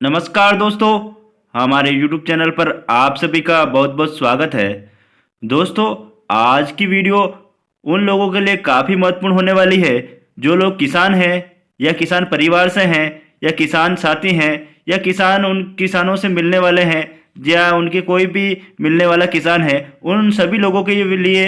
नमस्कार दोस्तों, हमारे YouTube चैनल पर आप सभी का बहुत बहुत स्वागत है। दोस्तों, आज की वीडियो उन लोगों के लिए काफ़ी महत्वपूर्ण होने वाली है जो लोग किसान हैं या किसान परिवार से हैं या किसान साथी हैं या किसान उन किसानों से मिलने वाले हैं या उनके कोई भी मिलने वाला किसान है। उन सभी लोगों के लिए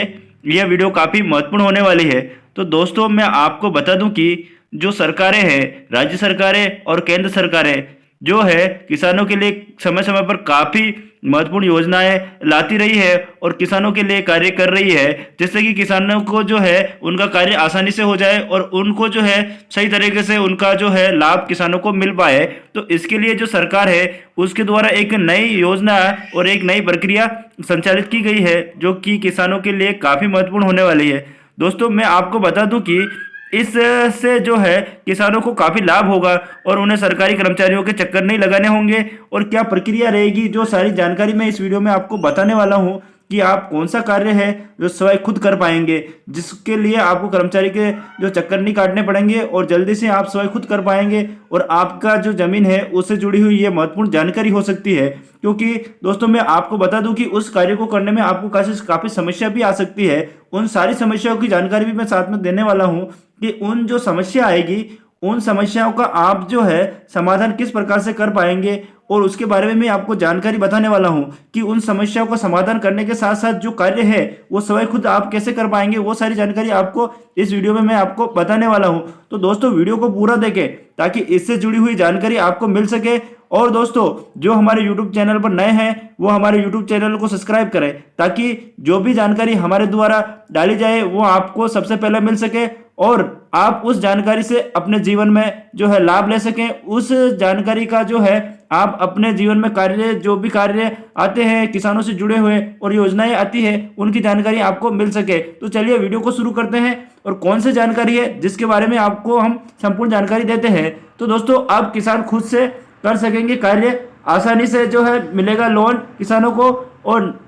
यह वीडियो काफ़ी महत्वपूर्ण होने वाली है। तो दोस्तों, मैं आपको बता दूं कि जो सरकारें हैं, राज्य सरकारें और केंद्र सरकारें जो है किसानों के लिए समय समय पर काफ़ी महत्वपूर्ण योजनाएं लाती रही है और किसानों के लिए कार्य कर रही है, जिससे कि किसानों को जो है उनका कार्य आसानी से हो जाए और उनको जो है सही तरीके से उनका जो है लाभ किसानों को मिल पाए। तो इसके लिए जो सरकार है उसके द्वारा एक नई योजना और एक नई प्रक्रिया संचालित की गई है जो कि किसानों के लिए काफ़ी महत्वपूर्ण होने वाली है। दोस्तों, मैं आपको बता दूं कि इससे जो है किसानों को काफ़ी लाभ होगा और उन्हें सरकारी कर्मचारियों के चक्कर नहीं लगाने होंगे। और क्या प्रक्रिया रहेगी, जो सारी जानकारी मैं इस वीडियो में आपको बताने वाला हूं कि आप कौन सा कार्य है जो स्वयं खुद कर पाएंगे, जिसके लिए आपको कर्मचारी के जो चक्कर नहीं काटने पड़ेंगे और जल्दी से आप स्वयं खुद कर पाएंगे और आपका जो ज़मीन है उससे जुड़ी हुई ये महत्वपूर्ण जानकारी हो सकती है। क्योंकि दोस्तों, मैं आपको बता दूं कि उस कार्य को करने में आपको काफ़ी समस्या भी आ सकती है। उन सारी समस्याओं की जानकारी भी मैं साथ में देने वाला हूं कि उन जो समस्या आएगी उन समस्याओं का आप जो है समाधान किस प्रकार से कर पाएंगे और उसके बारे में मैं आपको जानकारी बताने वाला हूं कि उन समस्याओं का समाधान करने के साथ साथ जो कार्य है वो स्वयं खुद आप कैसे कर पाएंगे, वो सारी जानकारी आपको इस वीडियो में मैं आपको बताने वाला हूं। तो दोस्तों, वीडियो को पूरा देखें ताकि इससे जुड़ी हुई जानकारी आपको मिल सके। और दोस्तों, जो हमारे YouTube चैनल पर नए हैं वो हमारे YouTube चैनल को सब्सक्राइब करें ताकि जो भी जानकारी हमारे द्वारा डाली जाए वो आपको सबसे पहले मिल सके और आप उस जानकारी से अपने जीवन में जो है लाभ ले सकें। उस जानकारी का जो है आप अपने जीवन में कार्य, जो भी कार्य आते हैं किसानों से जुड़े हुए और योजनाएं आती है उनकी जानकारी आपको मिल सके। तो चलिए वीडियो को शुरू करते हैं। और कौन सी जानकारी है जिसके बारे में आपको हम संपूर्ण जानकारी देते हैं। तो दोस्तों, अब किसान खुद से कर सकेंगे कार्य, आसानी से जो है मिलेगा लोन किसानों को और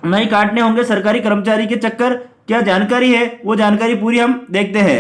नहीं काटने होंगे सरकारी कर्मचारी के चक्कर। क्या जानकारी है वो जानकारी पूरी हम देखते हैं।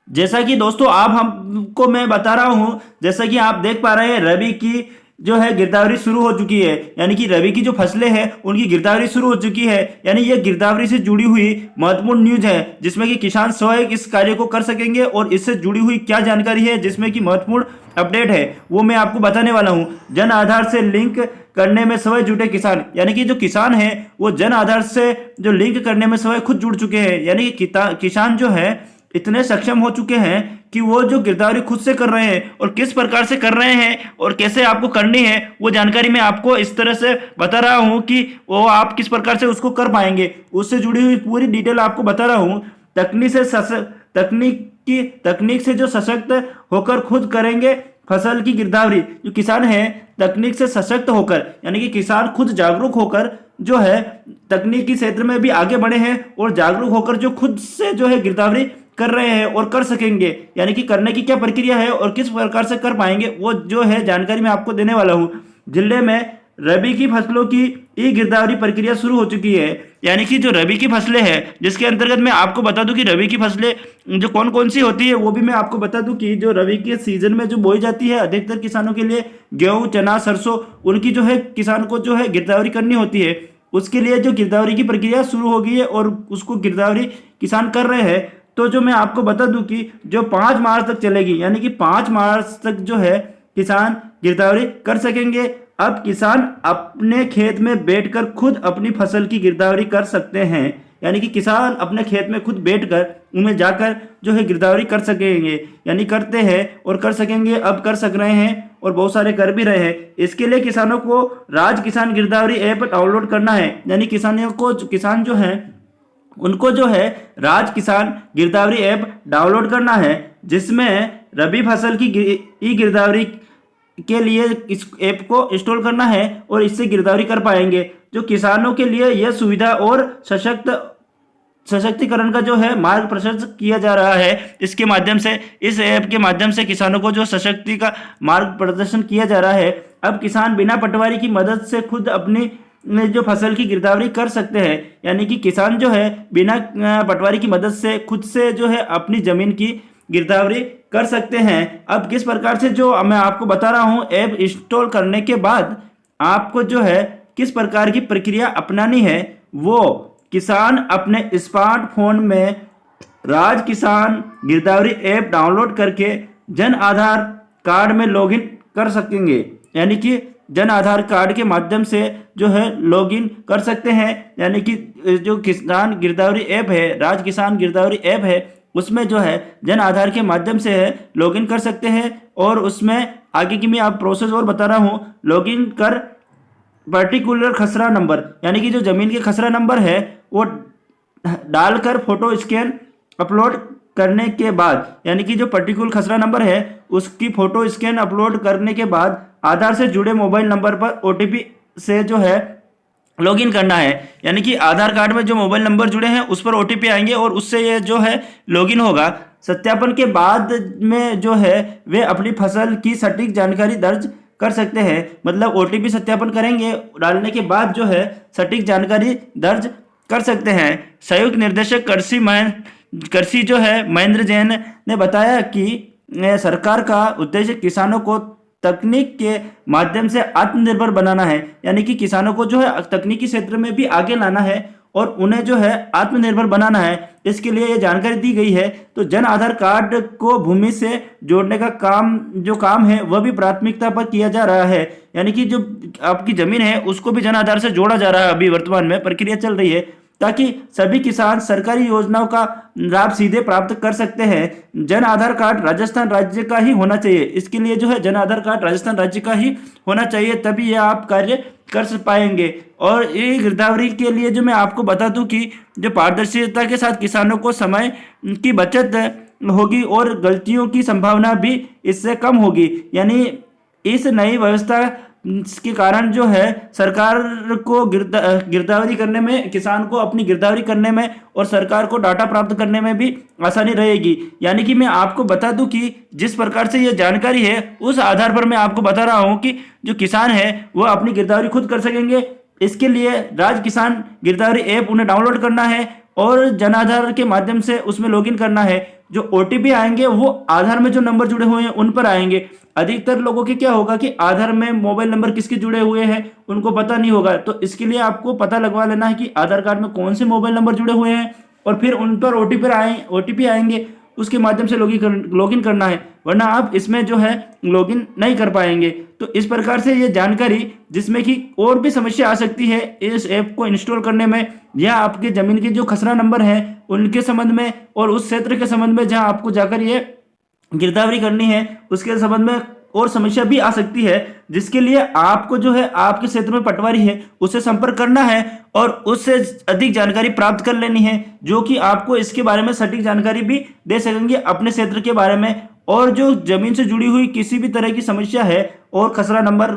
जैसा कि दोस्तों आप हमको मैं बता रहा हूं, जैसा कि आप देख पा रहे हैं रबी की जो है गिरदावरी शुरू हो चुकी है, यानी कि रबी की जो फसलें हैं उनकी गिरदावरी शुरू हो चुकी है। यानी ये गिरदावरी से जुड़ी हुई महत्वपूर्ण न्यूज है जिसमें कि किसान स्वयं इस कार्य को कर सकेंगे और इससे जुड़ी हुई क्या जानकारी है जिसमें कि महत्वपूर्ण अपडेट है वो मैं आपको बताने वाला हूं। जन आधार से लिंक करने में स्वयं जुटे किसान, यानी कि जो किसान है वो जन आधार से जो लिंक करने में स्वयं खुद जुड़ चुके हैं। यानी कि किसान जो है इतने सक्षम हो चुके हैं कि वो जो गिरदावरी खुद से कर रहे हैं और किस प्रकार से कर रहे हैं और कैसे आपको करनी है वो जानकारी मैं आपको इस तरह से बता रहा हूं कि वो आप किस प्रकार से उसको कर पाएंगे, उससे जुड़ी हुई पूरी डिटेल आपको बता रहा हूं। तकनीक से जो सशक्त होकर खुद करेंगे फसल की गिरदावरी। जो किसान है तकनीक से सशक्त होकर, यानी कि किसान खुद जागरूक होकर जो है तकनीकी क्षेत्र में भी आगे बढ़े हैं और जागरूक होकर जो खुद से जो है गिरदावरी कर रहे हैं और कर सकेंगे। यानी कि करने की क्या प्रक्रिया है और किस प्रकार से कर पाएंगे वो जो है जानकारी मैं आपको देने वाला हूँ। जिले में रबी की फसलों की ई गिरदावरी प्रक्रिया शुरू हो चुकी है। यानी कि जो रबी की फसलें हैं जिसके अंतर्गत मैं आपको बता दूं कि रबी की फसलें जो कौन कौन सी होती है वो भी मैं आपको बता दूं कि जो रबी के सीजन में जो बोई जाती है अधिकतर किसानों के लिए गेहूं, चना, सरसों, उनकी जो है किसान को जो है गिरदावरी करनी होती है। उसके लिए जो गिरदावरी की प्रक्रिया शुरू हो गई है और उसको गिरदावरी किसान कर रहे हैं। तो जो मैं आपको बता दूं कि जो 5 मार्च तक चलेगी, यानी कि 5 मार्च तक जो है किसान गिरदावरी कर सकेंगे। अब किसान अपने खेत में बैठकर खुद अपनी फसल की गिरदावरी कर सकते हैं। यानी कि किसान अपने खेत में खुद बैठकर उनमें जाकर जो है गिरदावरी कर सकेंगे, यानी करते हैं और कर सकेंगे, अब कर सक रहे हैं और बहुत सारे कर भी रहे हैं। इसके लिए किसानों को राज किसान गिरदावरी ऐप डाउनलोड करना है। यानी किसान जो है उनको जो है राज किसान गिरदावरी ऐप डाउनलोड करना है, जिसमें रबी फसल की ई गिरदावरी के लिए इस ऐप को इंस्टॉल करना है और इससे गिरदावरी कर पाएंगे। जो किसानों के लिए यह सुविधा और सशक्तिकरण का जो है मार्ग प्रशस्त किया जा रहा है। इसके माध्यम से, इस ऐप के माध्यम से किसानों को जो सशक्ति का मार्ग प्रदर्शन किया जा रहा है। अब किसान बिना पटवारी की मदद से खुद अपनी जो फसल की गिरदावरी कर सकते हैं। यानी कि किसान जो है बिना पटवारी की मदद से खुद से जो है अपनी जमीन की गिरदावरी कर सकते हैं। अब किस प्रकार से जो मैं आपको बता रहा हूँ, ऐप इंस्टॉल करने के बाद आपको जो है किस प्रकार की प्रक्रिया अपनानी है, वो किसान अपने स्मार्टफोन में राज किसान गिरदावरी ऐप डाउनलोड करके जन आधार कार्ड में लॉगिन कर सकेंगे। यानी कि जन आधार कार्ड के माध्यम से जो है लॉगिन कर सकते हैं। यानी कि जो किसान गिरदावरी ऐप है, राज किसान गिरदावरी ऐप है, उसमें जो है जन आधार के माध्यम से है लॉगिन कर सकते हैं। और उसमें आगे की मैं आप प्रोसेस और बता रहा हूँ। लॉगिन कर पर्टिकुलर खसरा नंबर, यानी कि जो जमीन के खसरा नंबर है वो डालकर फोटो स्कैन अपलोड करने के बाद, यानी कि जो पर्टिकुलर खसरा नंबर है उसकी फोटो स्कैन अपलोड करने के बाद आधार से जुड़े मोबाइल नंबर पर ओटीपी से जो है लॉगिन करना है। यानी कि आधार कार्ड में जो मोबाइल नंबर जुड़े हैं उस पर ओटीपी आएंगे और उससे ये जो है लॉगिन होगा। सत्यापन के बाद में जो है वे अपनी फसल की सटीक जानकारी दर्ज कर सकते हैं। मतलब ओटीपी सत्यापन करेंगे, डालने के बाद जो है सटीक जानकारी दर्ज कर सकते हैं। संयुक्त निर्देशक कृषि जो है महेंद्र जैन ने बताया कि सरकार का उद्देश्य किसानों को तकनीक के माध्यम से आत्मनिर्भर बनाना है। यानी कि किसानों को जो है तकनीकी क्षेत्र में भी आगे लाना है और उन्हें जो है आत्मनिर्भर बनाना है। इसके लिए ये जानकारी दी गई है। तो जन आधार कार्ड को भूमि से जोड़ने का काम है वह भी प्राथमिकता पर किया जा रहा है। यानी कि जो आपकी जमीन है उसको भी जन आधार से जोड़ा जा रहा है। अभी वर्तमान में प्रक्रिया चल रही है ताकि सभी किसान सरकारी योजनाओं का लाभ सीधे प्राप्त कर सकते हैं। जन आधार कार्ड राजस्थान राज्य का ही होना चाहिए। इसके लिए जो है जन आधार कार्ड राजस्थान राज्य का ही होना चाहिए, तभी ये आप कार्य कर पाएंगे। और ये गिरदावरी के लिए जो मैं आपको बता दूं कि जो पारदर्शिता के साथ किसानों को समय की बचत होगी और गलतियों की संभावना भी इससे कम होगी। यानी इस नई व्यवस्था के कारण जो है सरकार को गिरदावरी करने में, किसान को अपनी गिरदावरी करने में और सरकार को डाटा प्राप्त करने में भी आसानी रहेगी। यानी कि मैं आपको बता दूं कि जिस प्रकार से ये जानकारी है उस आधार पर मैं आपको बता रहा हूं कि जो किसान है वो अपनी गिरदावरी खुद कर सकेंगे। इसके लिए राज किसान गिरदावरी ऐप उन्हें डाउनलोड करना है और जन आधार के माध्यम से उसमें लॉगिन करना है। जो ओटीपी आएंगे वो आधार में जो नंबर जुड़े हुए हैं उन पर आएंगे। अधिकतर लोगों के क्या होगा कि आधार में मोबाइल नंबर किसके जुड़े हुए हैं उनको पता नहीं होगा। तो इसके लिए आपको पता लगवा लेना है कि आधार कार्ड में कौन से मोबाइल नंबर जुड़े हुए हैं और फिर उन पर ओटीपी आएंगे, उसके माध्यम से लॉगिन करना है, वरना आप इसमें जो है लॉगिन नहीं कर पाएंगे। तो इस प्रकार से ये जानकारी, जिसमें कि और भी समस्या आ सकती है इस ऐप को इंस्टॉल करने में, या आपके जमीन के जो खसरा नंबर है उनके संबंध में और उस क्षेत्र के संबंध में जहां आपको जाकर ये गिरदावरी करनी है उसके संबंध में और समस्या भी आ सकती है, जिसके लिए आपको जो है आपके क्षेत्र में पटवारी है उससे संपर्क करना है और उससे अधिक जानकारी प्राप्त कर लेनी है, जो कि आपको इसके बारे में सटीक जानकारी भी दे सकेंगे अपने क्षेत्र के बारे में। और जो जमीन से जुड़ी हुई किसी भी तरह की समस्या है और खसरा नंबर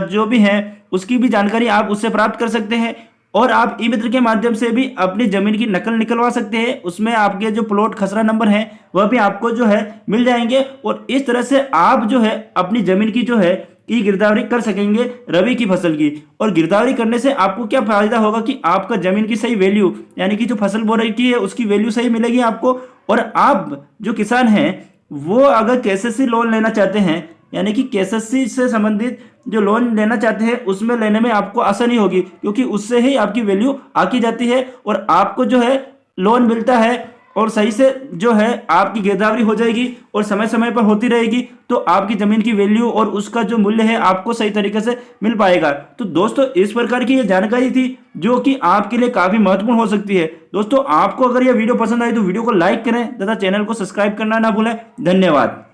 जो भी है उसकी भी जानकारी आप उससे प्राप्त कर सकते हैं। और आप ई मित्र के माध्यम से भी अपनी जमीन की नकल निकलवा सकते हैं। उसमें आपके जो प्लॉट खसरा नंबर है वह भी आपको जो है मिल जाएंगे और इस तरह से आप जो है अपनी जमीन की जो है ई गिरदावरी कर सकेंगे रबी की फसल की। और गिरदावरी करने से आपको क्या फायदा होगा कि आपका जमीन की सही वैल्यू, यानी कि जो फसल बो रही है उसकी वैल्यू सही मिलेगी आपको। और आप जो किसान हैं वो अगर केसीसी लोन लेना चाहते हैं, यानी कि केसीसी से संबंधित जो लोन लेना चाहते हैं उसमें लेने में आपको आसानी होगी, क्योंकि उससे ही आपकी वैल्यू आकी जाती है और आपको जो है लोन मिलता है और सही से जो है आपकी गिरदावरी हो जाएगी और समय समय पर होती रहेगी। तो आपकी ज़मीन की वैल्यू और उसका जो मूल्य है आपको सही तरीके से मिल पाएगा। तो दोस्तों इस प्रकार की ये जानकारी थी जो कि आपके लिए काफ़ी महत्वपूर्ण हो सकती है। दोस्तों आपको अगर यह वीडियो पसंद आई तो वीडियो को लाइक करें तथा चैनल को सब्सक्राइब करना ना भूलें। धन्यवाद।